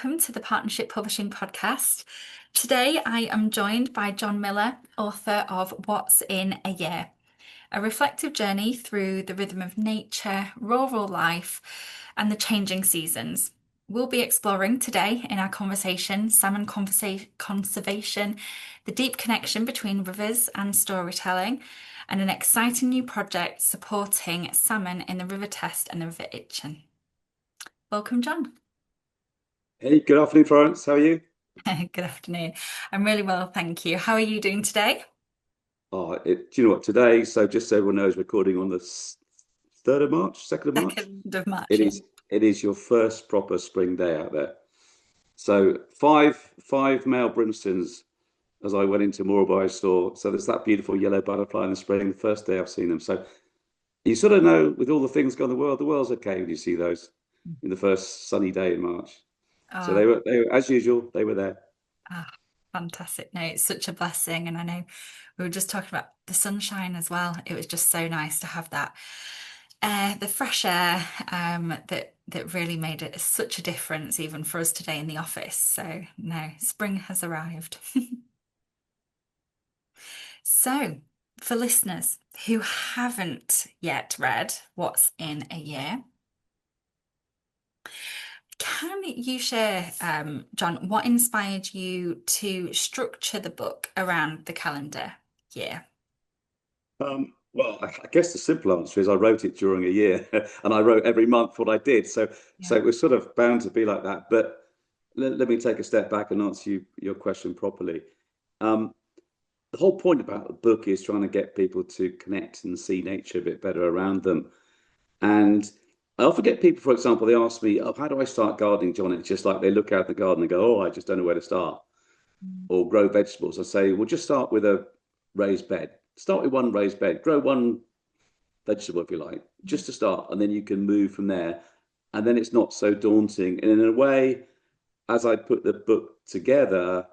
welcome to the Partnership Publishing Podcast. Today I am joined by John Miller, author of What's in a Year, a reflective journey through the rhythm of nature, rural life, and the changing seasons. We'll be exploring today in our conversation salmon conservation, the deep connection between rivers and storytelling, and an exciting new project supporting salmon in the River Test and the River Itchen. Welcome, John. Hey, good afternoon, Florence. How are you? Good afternoon. I'm really well, thank you. How are you doing today? Do you know what today? So just so everyone knows, recording on the 3rd of March, 2nd of March. 2nd of March, It yeah. is it is your first proper spring day out there. So five male brimstones as I went into Moorabye store. So there's that beautiful yellow butterfly in the spring. The first day I've seen them. So you sort of know with all the things going on in the world's okay when you see those in the first sunny day in March. So Oh, they were as usual. They were there. ah, fantastic. No, it's such a blessing. And I know we were just talking about the sunshine as well. It was just so nice to have that air, the fresh air, that really made it such a difference even for us today in the office. So no, spring has arrived. So, for listeners who haven't yet read What's in a Year, can you share, John, what inspired you to structure the book around the calendar year? Well, I guess the simple answer is I wrote it during a year, and I wrote every month what I did. So Yeah. it was sort of bound to be like that. But let me take a step back and answer your question properly. Um, the whole point about the book is trying to get people to connect and see nature a bit better around them. And I often get people, for example, they ask me, "Oh, how do I start gardening, John?" It's just like they look out the garden and go, "Oh, I just don't know where to start." Mm. Or grow vegetables. I say, "Well, just start with a raised bed. Start with one raised bed. Grow one vegetable, if you like, just to start, and then you can move from there. And then it's not so daunting. And in a way, as I put the book together,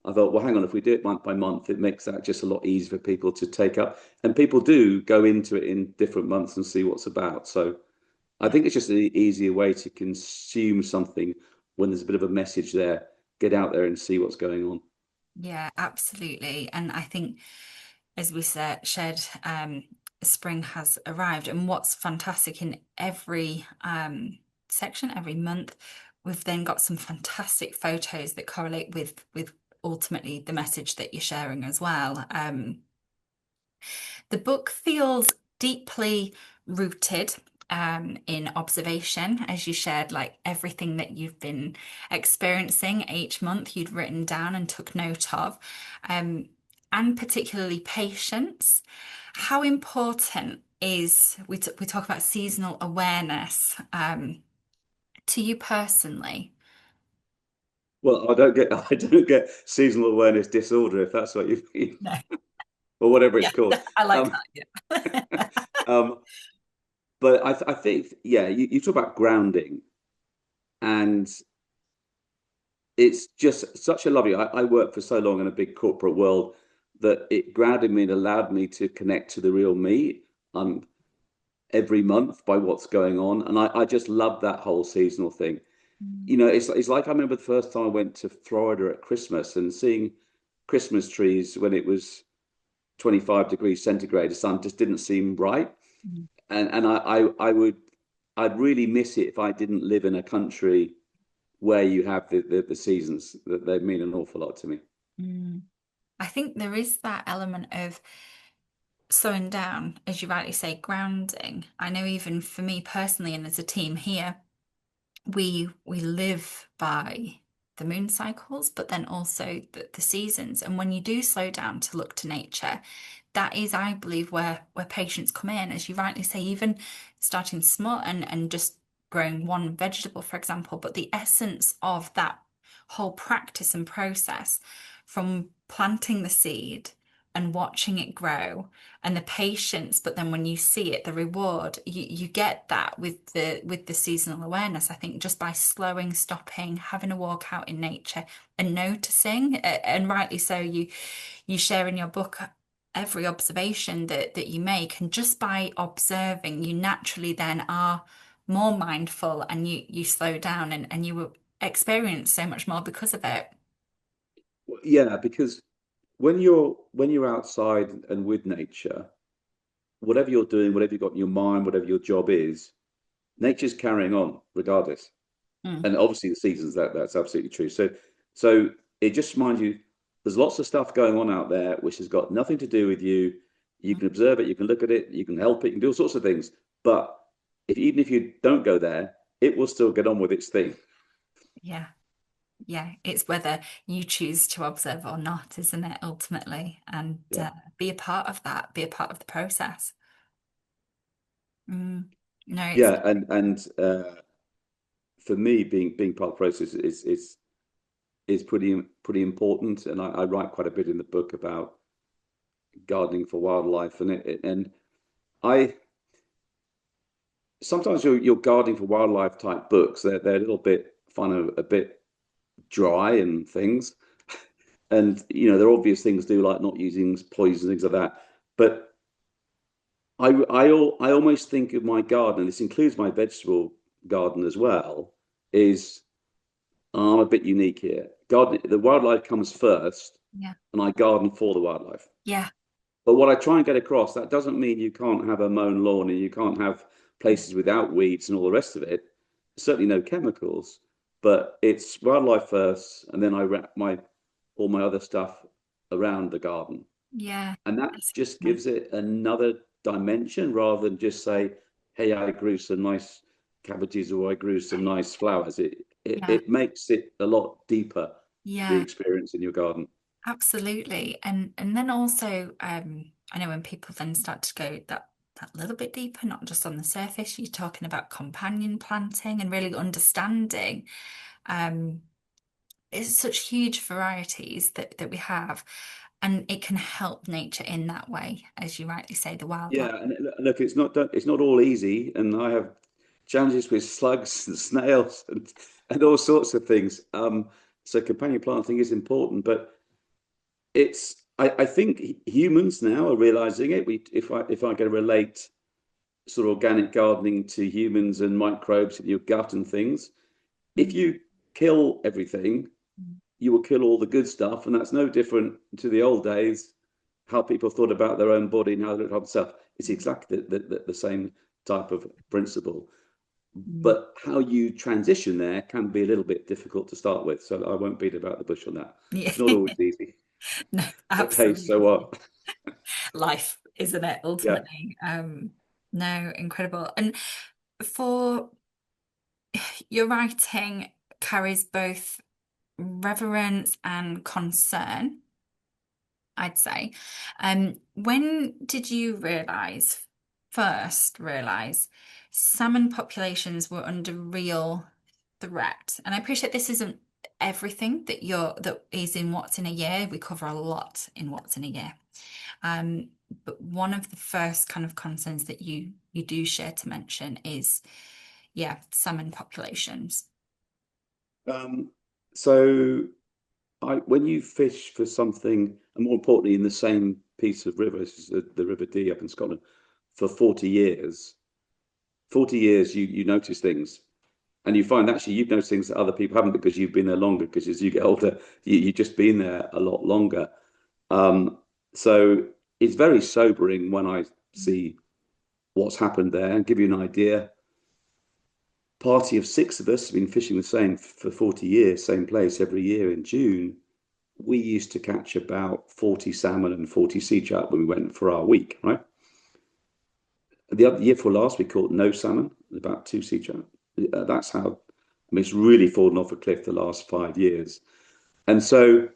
I thought, well, hang on, if we do it month by month, it makes that just a lot easier for people to take up. And people do go into it in different months and see what's about. So I Yeah. think it's just an easier way to consume something when there's a bit of a message there. Get out there and see what's going on. Yeah, absolutely. And I think, as we said, shared, spring has arrived. And what's fantastic in every section, every month, we've then got some fantastic photos that correlate with ultimately the message that you're sharing as well. The book feels deeply rooted in observation, as you shared, like everything that you've been experiencing each month, you'd written down and took note of, um, and particularly patience. How important is we talk about seasonal awareness to you personally? Well, I don't get seasonal awareness disorder if that's what you mean, No. or whatever it's Yeah, called. I like Um, that. Yeah. um, but I think, yeah, you talk about grounding, and it's just such a lovely. I worked for so long in a big corporate world that it grounded me and allowed me to connect to the real me every month by what's going on. And I just love that whole seasonal thing. Mm. You know, it's like I remember the first time I went to Florida at Christmas and seeing Christmas trees when it was 25 degrees centigrade. The sun just didn't seem right. Mm. And I'd really miss it if I didn't live in a country where you have the seasons. That they mean an awful lot to me. Mm. I think there is that element of slowing down, as you rightly say, grounding. I know even for me personally and as a team here, we live by the moon cycles, but then also the seasons. And when you do slow down to look to nature, that is, I believe, where patients come in, as you rightly say, even starting small and just growing one vegetable, for example, but the essence of that whole practice and process from planting the seed and watching it grow and the patience, but then when you see it, the reward, you get that with the seasonal awareness. I think just by slowing, stopping, having a walk out in nature and noticing, and rightly so, you share in your book every observation that you make, and just by observing, you naturally then are more mindful and you slow down and you experience so much more because of it. Yeah, because when you're outside and with nature, whatever you're doing, whatever you've got in your mind, whatever your job is, nature's carrying on regardless. Mm, And obviously the seasons, that's absolutely true. So it just reminds you there's lots of stuff going on out there which has got nothing to do with you. You mm. can observe it, you can look at it, you can help it, you can do all sorts of things. But even if you don't go there, it will still get on with its thing. Yeah. Yeah, it's whether you choose to observe or not, isn't it, ultimately? And Yeah. be a part of that, be a part of the process. Mm. No, it's Yeah, and for me, being part of the process is pretty important. And I write quite a bit in the book about gardening for wildlife, and I sometimes you're gardening for wildlife type books. They're a little bit fun, a bit dry and things, and there are obvious things to do like not using poison things like that. But I almost think of my garden, and this includes my vegetable garden as well. Is I'm a bit unique here. Garden, the wildlife comes first, yeah, and I garden for the wildlife. yeah, But what I try and get across, that doesn't mean you can't have a mown lawn and you can't have places without weeds and all the rest of it. Certainly no chemicals, but it's wildlife first, and then I wrap my all my other stuff around the garden, yeah. and that That's just nice. gives it another dimension rather than just say, "Hey, I grew some nice cabbages or I grew some nice flowers." Yeah, It makes it a lot deeper, the yeah, experience in your garden. absolutely. And then also, I know when people then start to go that little bit deeper, not just on the surface, you're talking about companion planting and really understanding. Um, it's such huge varieties that we have, and it can help nature in that way, as you rightly say, the wildlife. Yeah, and look, it's not all easy, and I have challenges with slugs and snails and all sorts of things. So companion planting is important, but I think humans now are realizing it. If I can relate sort of organic gardening to humans and microbes in your gut and things, if Mm. you kill everything, you will kill all the good stuff, and that's no different to the old days, how people thought about their own body and how they looked after themselves. It's exactly the same type of principle. Mm. But how you transition there can be a little bit difficult to start with. So I won't beat about the bush on that. Yeah, It's not always easy. no, But hey, so absolutely. what? Life, isn't it, Yeah. ultimately? No, incredible. And for your writing carries both reverence and concern, I'd say. When did you first realize salmon populations were under real threat? And I appreciate this isn't everything that is in What's in a Year. We cover a lot in What's in a Year. Um, but one of the first kind of concerns that you do share to mention is, yeah, salmon populations. Um, so when you fish for something, and more importantly, in the same piece of river, this is the River Dee up in Scotland, for 40 years you notice things. And you find actually you've noticed things that other people haven't because you've been there longer, because as you get older, you've just been there a lot longer. Um, so it's very sobering when I see what's happened there. And give you an idea, party of six of us have been fishing the same for 40 years, same place every year in June. We used to catch about 40 salmon and 40 sea trout when we went for our week, right? The other year for last, we caught no salmon, about two sea trout. That's how, I mean, it's really fallen off a cliff the last 5 years. And so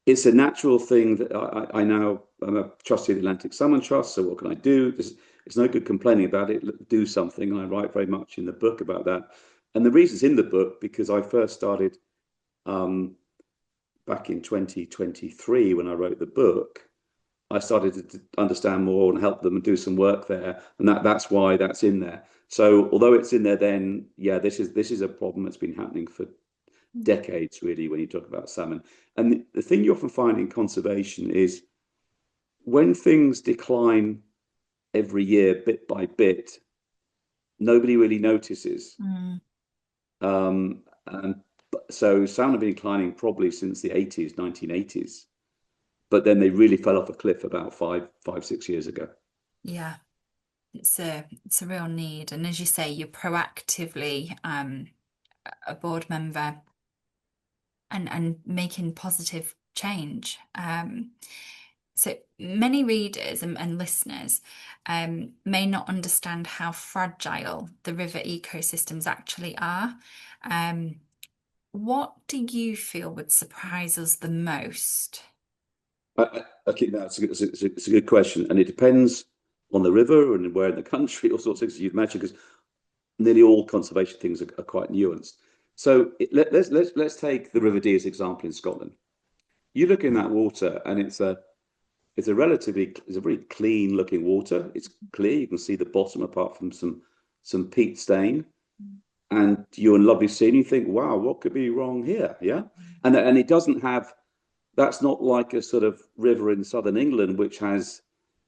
it's a natural thing that I now, I'm a trustee of the Atlantic Salmon Trust. So what can I do? It's no good complaining about it. Do something. And I write very much in the book about that. And the reason's in the book because I first started um, back in 2023 when I wrote the book. I started to understand more and help them and do some work there, and that's why that's in there. So although it's in there, then yeah, this is a problem that's been happening for decades, really, when you talk about salmon. And the thing you often find in conservation is when things decline every year, bit by bit, nobody really notices. Mm, Um, And so salmon have been declining probably since the 80s, 1980s. But then they really fell off a cliff about 6 years ago. Yeah, it's a real need. And as you say, you're proactively a board member and making positive change. So many readers and listeners may not understand how fragile the river ecosystems actually are. Um, what do you feel would surprise us the most? I think it's a good question, and it depends on the river and where in the country, all sorts of things you'd imagine, because nearly all conservation things are quite nuanced. So let's take the River Dee as example in Scotland. You look in that water, and it's a very clean looking water. It's clear. You can see the bottom apart from some peat stain, and you're in lovely sea. And you think, wow, what could be wrong here? Yeah, and it doesn't have. That's not like a sort of river in southern England which has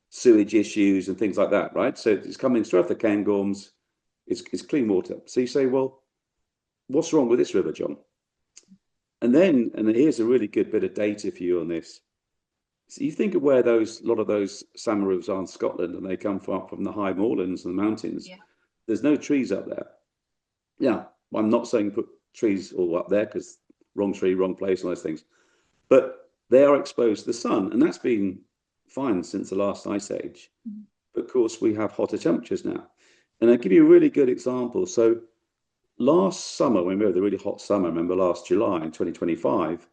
sewage issues and things like that, right? So it's coming straight off the Cairngorms. It's clean water. So you say, well, what's wrong with this river, John? And here's a really good bit of data for you on this. So you think of where a lot of those salmon rivers are in Scotland, and they come from the high moorlands and the mountains. Yeah. There's no trees up there. Yeah, I'm not saying put trees all up there, because wrong tree, wrong place, and those things. But they are exposed to the sun, and that's been fine since the last ice age. But of course, we have hotter temperatures now. And I'll give you a really good example. So last summer, when we had the really hot summer, remember last July in 2025,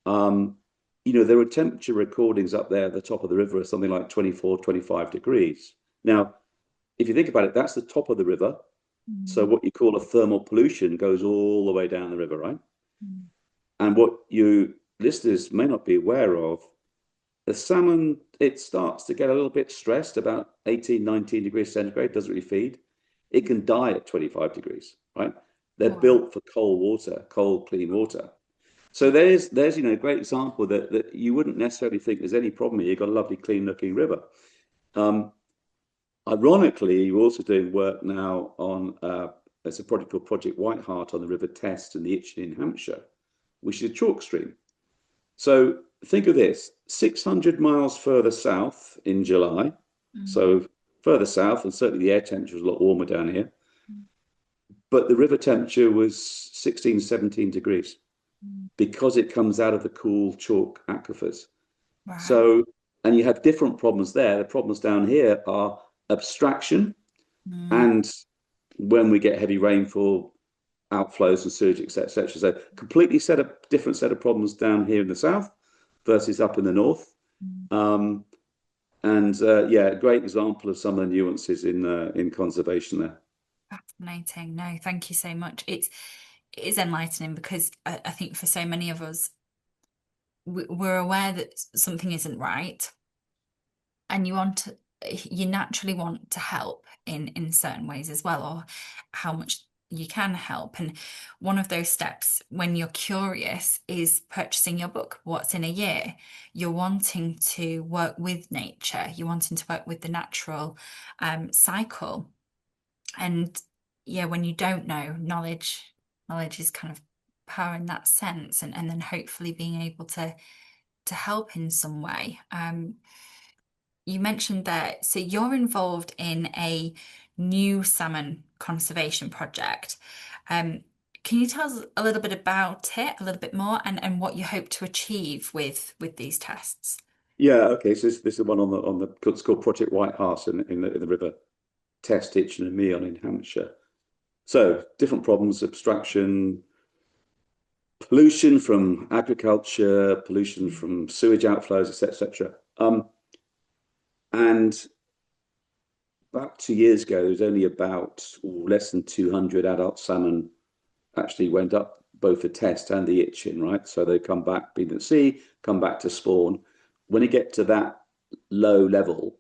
um, there were temperature recordings up there at the top of the river of something like 24, 25 degrees. Now, if you think about it, that's the top of the river. So Mm. what you call a thermal pollution goes all the way down the river, right? Mm. And what you listeners may not be aware of, the salmon, it starts to get a little bit stressed about 18, 19 degrees centigrade, doesn't really feed. It can die at 25 degrees, right? They're Wow. built for cold water, cold, clean water. So there's a great example that you wouldn't necessarily think there's any problem here. You've got a lovely, clean looking river. Um, Ironically, you're also doing work now on there's a project called Project White Hart on the River Test and the Itchen in Hampshire, which is a chalk stream. So think of this: 600 miles further south in July, Mm. so further south, and certainly the air temperature was a lot warmer down here, but the river temperature was 16, 17 degrees Mm. because it comes out of the cool chalk aquifers. Right. So, and you have different problems there. The problems down here are abstraction, Mm. and when we get heavy rainfall, outflows and sewage, etc., etc. So, completely different set of problems down here in the south versus up in the north. Mm. Um, and yeah, a great example of some of the nuances in conservation there. Fascinating. No, thank you so much. It is enlightening because I think for so many of us, we're aware that something isn't right, and you naturally want to help in certain ways as well, or how much you can help. And one of those steps when you're curious is purchasing your book, What's in a Year. You're wanting to work with nature, you're wanting to work with the natural cycle. And yeah, when you don't know, knowledge is kind of power in that sense, and then hopefully being able to help in some way. You mentioned that, so you're involved in a new salmon conservation project. Um, can you tell us a little bit about it, a little bit more, and what you hope to achieve with these tests? Yeah, okay. So this is the one on the it's called Project White Hart in the River Test, Itchen and Meon in Hampshire. So different problems: abstraction, pollution from agriculture, pollution from sewage outflows, etc., etc. And about 2 years ago, there was only about less than 200 adult salmon actually went up both the test and the itching, right? So they come back, being at sea, come back to spawn. When you get to that low level,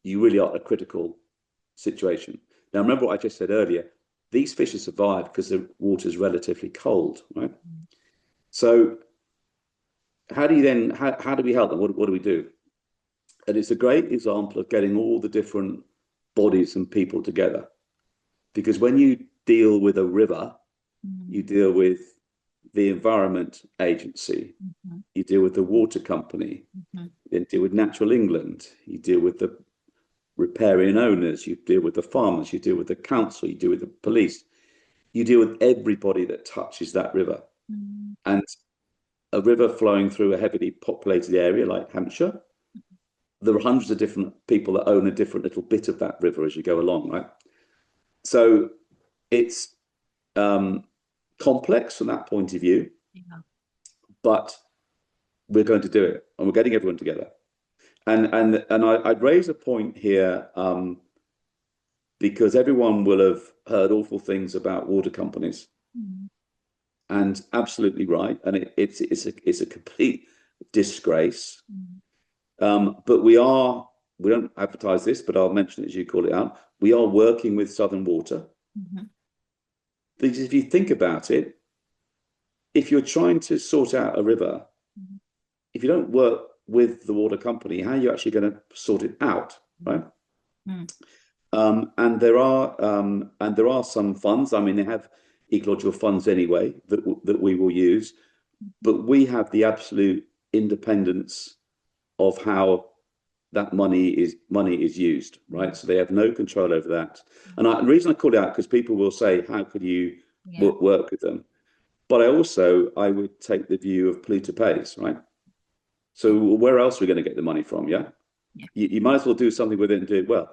you really are at a critical situation. Now, remember what I just said earlier. These fish have survived because the water is relatively cold, right? So how do we help them? What do we do? And it's a great example of getting all the different bodies and people together. Because when you deal with a river, Mm, you deal with the Environment Agency, mhm, you deal with the water company, mhm, you deal with Natural England, you deal with the riparian owners, you deal with the farmers, you deal with the council, you deal with the police, you deal with everybody that touches that river. mm, And a river flowing through a heavily populated area like Hampshire, there are hundreds of different people that own a different little bit of that river as you go along, right? So it's um, complex from that point of view, yeah. but we're going to do it, and we're getting everyone together. I'd raise a point here because everyone will have heard awful things about water companies, Mm, and absolutely right, and it's a complete disgrace. mm, But we don't advertise this, but I'll mention it as you call it out. We are working with Southern Water mhm, because if you think about it, if you're trying to sort out a river, mhm, if you don't work with the water company, how are you actually going to sort it out, right? mm, And there are some funds. I mean, they have ecological funds anyway that we will use, mhm, but we have the absolute independence of how that money is used, right? mm, So they have no control over that. The reason I call it out because people will say, "How could you yeah. work with them?" But I would take the view of polluter pays, right? Yeah. So where else are we going to get the money from? Yeah, Yeah. you might as well do something with it and do it well.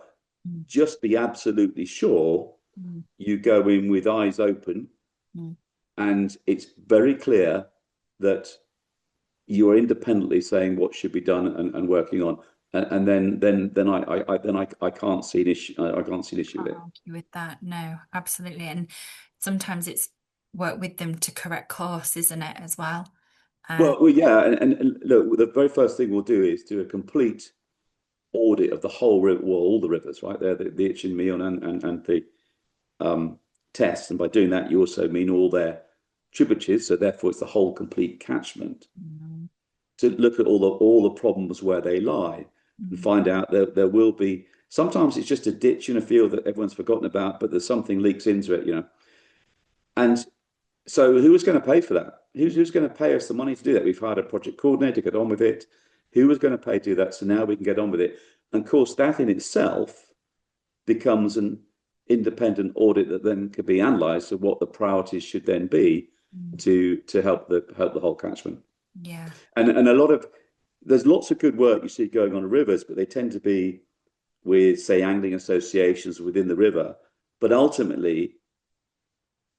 Mm, Just be absolutely sure mm, you go in with eyes open, mm. and it's very clear that you are independently saying what should be done and working on. And then I can't see an issue. I can't see an issue Can't with it. argue with that. No, absolutely. And sometimes it's work with them to correct course, isn't it, as well? Uh, Yeah, and look, the very first thing we'll do is do a complete audit of the whole river, well, all the rivers, right there, the Itchen, Meon, and the um, test. And by doing that, you also mean all their tributaries. So therefore, it's the whole complete catchment mm, to look at all the problems where they lie and mm, find out that there will be. Sometimes it's just a ditch in a field that everyone's forgotten about, but there's something leaks into it. And so, who was going to pay for that? Who's going to pay us the money to do that? We've hired a project coordinator to get on with it. Who was going to pay to do that? So now we can get on with it. And of course, that in itself becomes an independent audit that then could be analysed of what the priorities should then be mm. to help the whole catchment. Yeah. And a lot of there's lots of good work you see going on in rivers, but they tend to be with, say, angling associations within the river. But ultimately,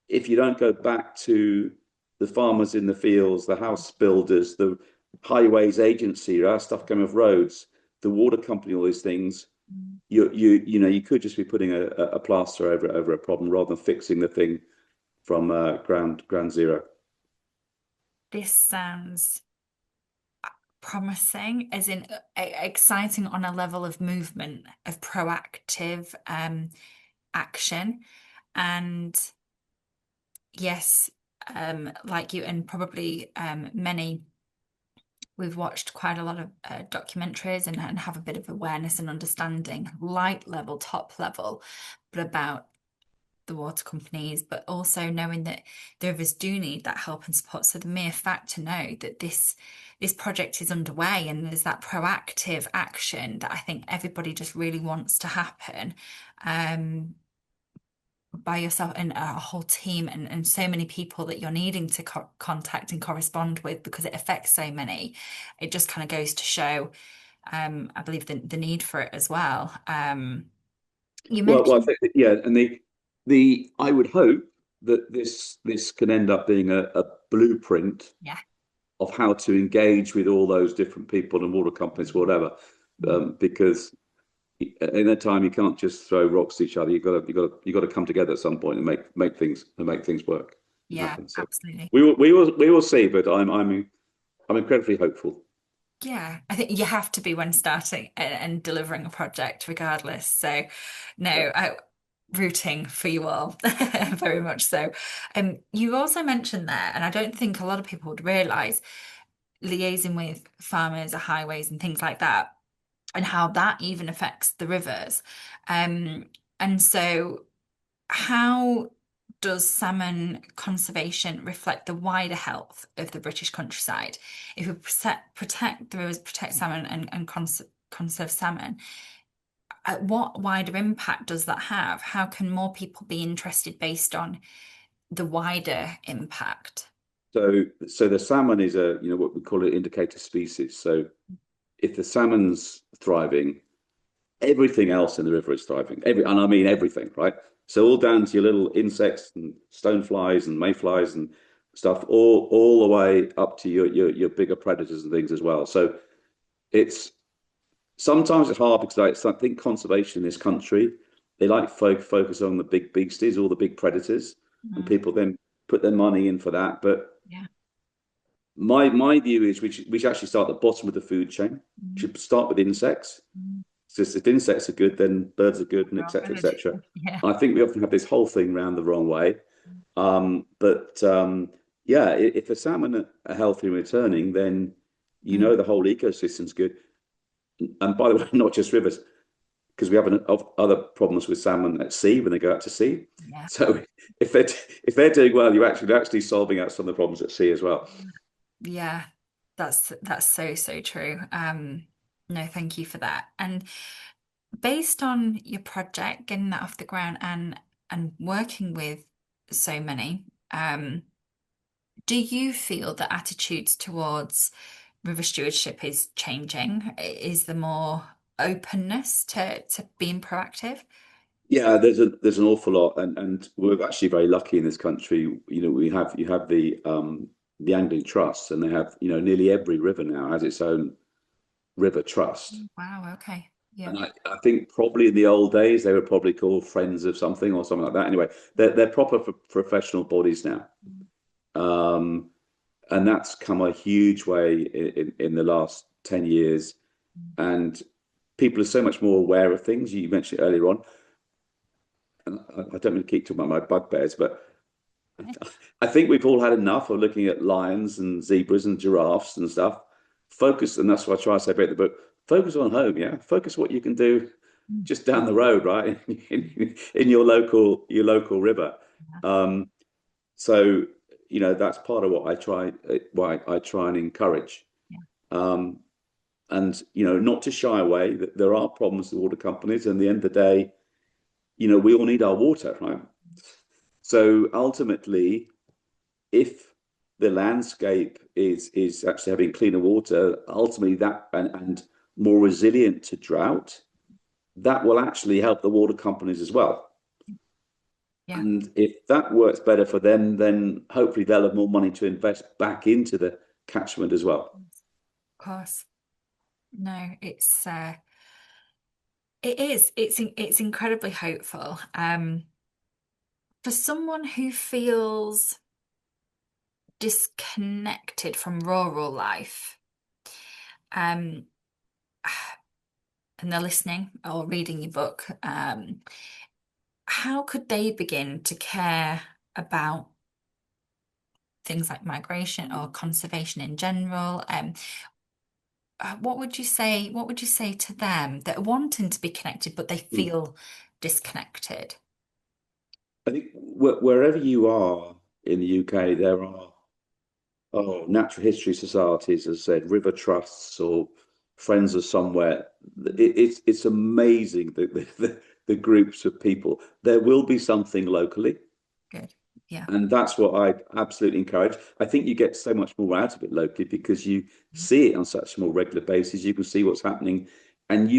if you don't go back to the farmers in the fields, the house builders, the highways agency, our stuff coming off roads, the water company, all these things, Mm. you could just be putting a plaster over a problem rather than fixing the thing from ground zero. This sounds promising, as in exciting on a level of movement, of proactive action. And yes, like you, and probably many, we've watched quite a lot of documentaries and have a bit of awareness and understanding, light level, top level, but about the water companies, but also knowing that the rivers do need that help and support. So the mere fact to know that this project is underway and there's that proactive action that I think everybody just really wants to happen. Um, by yourself and a whole team and so many people that you're needing to contact and correspond with because it affects so many. It just kind of goes to show, I believe the need for it as well. You Well, I mentioned, think that, yeah, and the I would hope that this can end up being a blueprint yeah. of how to engage with all those different people and water companies, whatever, Mm. because in that time you can't just throw rocks at each other. You got to come together at some point and make things work and Yeah, happen. So absolutely. we will see, but I'm incredibly hopeful. Yeah, I think you have to be when starting and delivering a project, regardless. So, no, Yeah. rooting for you all, very much so. You also mentioned there, and I don't think a lot of people would realize liaising with farmers or highways and things like that, and how that even affects the rivers. Um, and so, how does salmon conservation reflect the wider health of the British countryside? If we protect the rivers, protect salmon and conserve salmon, what wider impact does that have? How can more people be interested based on the wider impact? So the salmon is a, what we call an indicator species. So if the salmon's thriving, everything else in the river is thriving. And I mean everything, right? So all down to your little insects and stoneflies and mayflies and stuff, all the way up to your bigger predators and things as well. So it's sometimes it's hard because I think conservation in this country, they like focus on the big beasties, all the big predators, and Mm, people then put their money in for that. But yeah. my view is we should actually start at the bottom of the food chain. We Mm, should start with insects. mm. So if insects are good, then birds are good, and Well, etc. good. etc. Yeah. I think we often have this whole thing round the wrong way. But yeah, if the salmon are healthy and returning, then Mm, the whole ecosystem's good. And by the way, not just rivers, because we have other problems with salmon at sea when they go out to sea. yeah. So if they're doing well, you're actually solving out some of the problems at sea as well. Yeah. That's so, so true. No, thank you for that. And based on your project, getting that off the ground and working with so many, do you feel that attitudes towards river stewardship is changing? Is there more openness to being proactive? Yeah, there's an awful lot, and we're actually very lucky in this country. We have you have the angling trusts, and they have nearly every river now has its own river trust. Wow, okay. Yeah. And I think probably in the old days they were probably called friends of something or something like that. Anyway, they're proper professional bodies now, um, and that's come a huge way in the last 10 years. And people are so much more aware of things. You mentioned it earlier on, and I don't mean to keep talking about my bugbears, but I think we've all had enough of looking at lions and zebras and giraffes and stuff. Focus, and that's what I try to say about the book. Focus on home, yeah. Focus what you can do just down the road, right, in your local river. Um, so that's part of what I try and encourage, Yeah. um, and not to shy away. That there are problems with water companies, and at the end of the day, we all need our water, right? So ultimately, if the landscape is actually having cleaner water, ultimately that and more resilient to drought, that will actually help the water companies as well. Yeah. And if that works better for them, then hopefully they'll have more money to invest back into the catchment as well. Of course. No, it's incredibly hopeful. For someone who feels disconnected from rural life, um, and they're listening or reading your book, how could they begin to care about things like migration or conservation in general? What would you say? What would you say to them that are wanting to be connected, but they Mm. feel disconnected? I think wherever you are in the UK, there are natural history societies, as I said, river trusts or friends of somewhere. It's amazing the groups of people. There will be something locally, Good. Yeah. and that's what I absolutely encourage. I think you get so much more out of it locally because you see it on such a more regular basis. You can see what's happening, and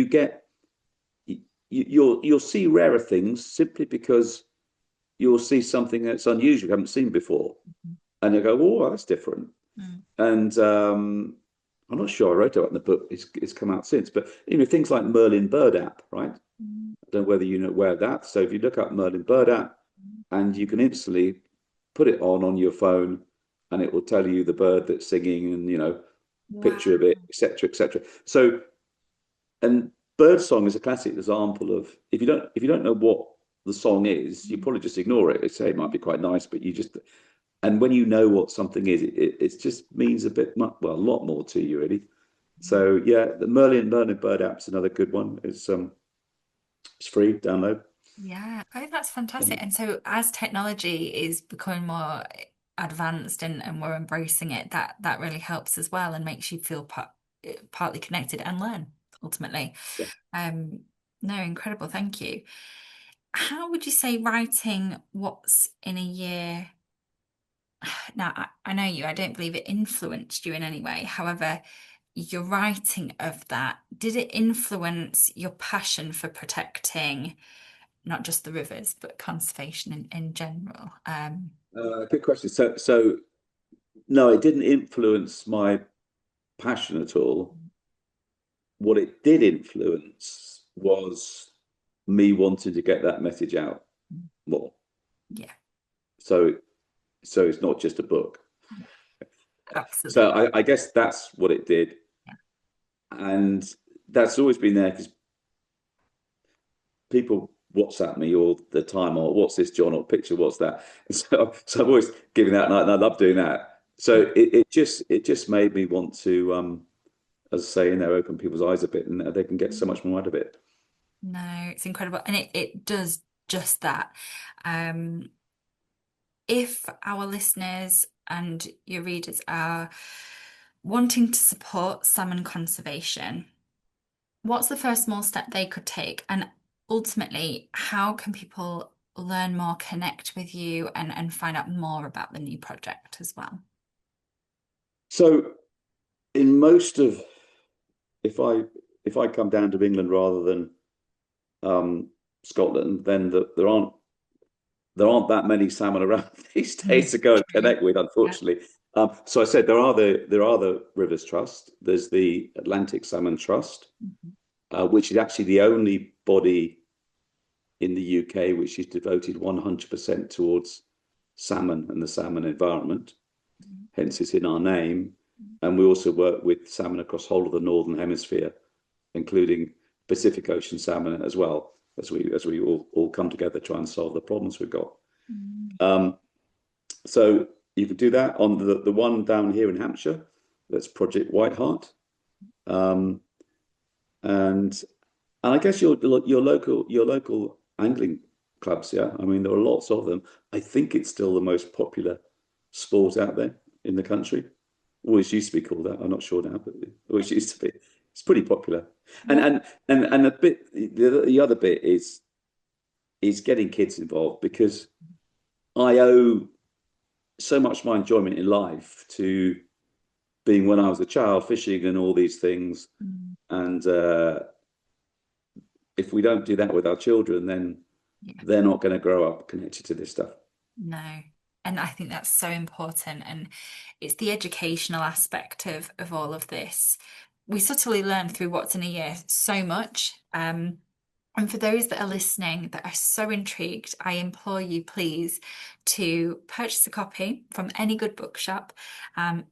you'll see rarer things simply because you'll see something that's unusual you haven't seen before, and you go, "Oh, that's different." Mm. And I'm not sure I wrote about it in the book. It's come out since, but things like Merlin Bird app, right? Mm. I don't know whether you know aware of that. So if you look up Merlin Bird app, and you can instantly put it on your phone, and it will tell you the bird that's singing and Wow. picture of it, etc., etc. So, and bird song is a classic example of if you don't know what the song is, you probably just ignore it. It say it might be quite nice, but you just and when you know what something is, it just means a bit well, a lot more to you really. So yeah, the Merlin Bird app is another good one. It's free download. Yeah. Oh, that's fantastic. Um, And so as technology is becoming more advanced and we're embracing it, that really helps as well and makes you feel partly connected and learn ultimately. yeah. Um, no, incredible. Thank you. How would you say writing what's in a year? Now, I know you, I don't believe it influenced you in any way. However, your writing of that, did it influence your passion for protecting not just the rivers, but conservation in general? Good question. So no, it didn't influence my passion at all. What it did influence was me wanting to get that message out more. Yeah, So so it's not just a book. yeah, So absolutely. I guess that's what it did, Yeah. and that's always been there because people WhatsApp me all the time, or what's this, John, or picture, what's that? So I'm always giving that, and I love doing that. So it just made me want to, as I say, open people's eyes a bit, and they can get so much more out of it. No, it's incredible. And it does just that. Um, if our listeners and your readers are wanting to support salmon conservation, what's the first small step they could take? And ultimately, how can people learn more, connect with you, and find out more about the new project as well? So in most of, if I if I come down to England rather than um, Scotland, then there aren't that many salmon around these days to go and True. connect with, Yeah. unfortunately. So I said there are the Rivers Trust. There's the Atlantic Salmon Trust, Mhm. which is actually the only body in the UK which is devoted 100% towards salmon and the salmon environment. Hence, it's in our name. And we also work with salmon across the whole of the northern hemisphere, including Pacific Ocean salmon as well, as we all come together to try and solve the problems we've got. Mhm. Um, so you could do that on the one down here in Hampshire. That's Project White Hart. Um, and and I guess your local angling clubs, yeah. I mean, there are lots of them. I think it's still the most popular sport out there in the country. Always used to be called that. I'm not sure now, but it always used to be. It's pretty popular. And What? and and a bit the other bit is getting kids involved because I owe so much of my enjoyment in life to being when I was a child, fishing and all these things. Mm, And if we don't do that with our children, then yeah. they're not going to grow up connected to this stuff. No. And I think that's so important. And it's the educational aspect of all of this. We subtly learn through what's in a year so much. And for those that are listening that are so intrigued, I implore you, please, to purchase a copy from any good bookshop.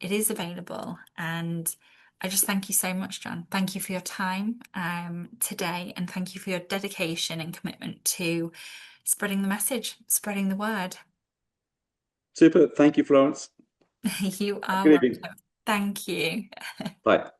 It is available. And I just thank you so much, John. Thank you for your time today. And thank you for your dedication and commitment to spreading the message, spreading the word. Super. Thank you, Florence. You Have a are good evening. welcome. Thank you. Bye.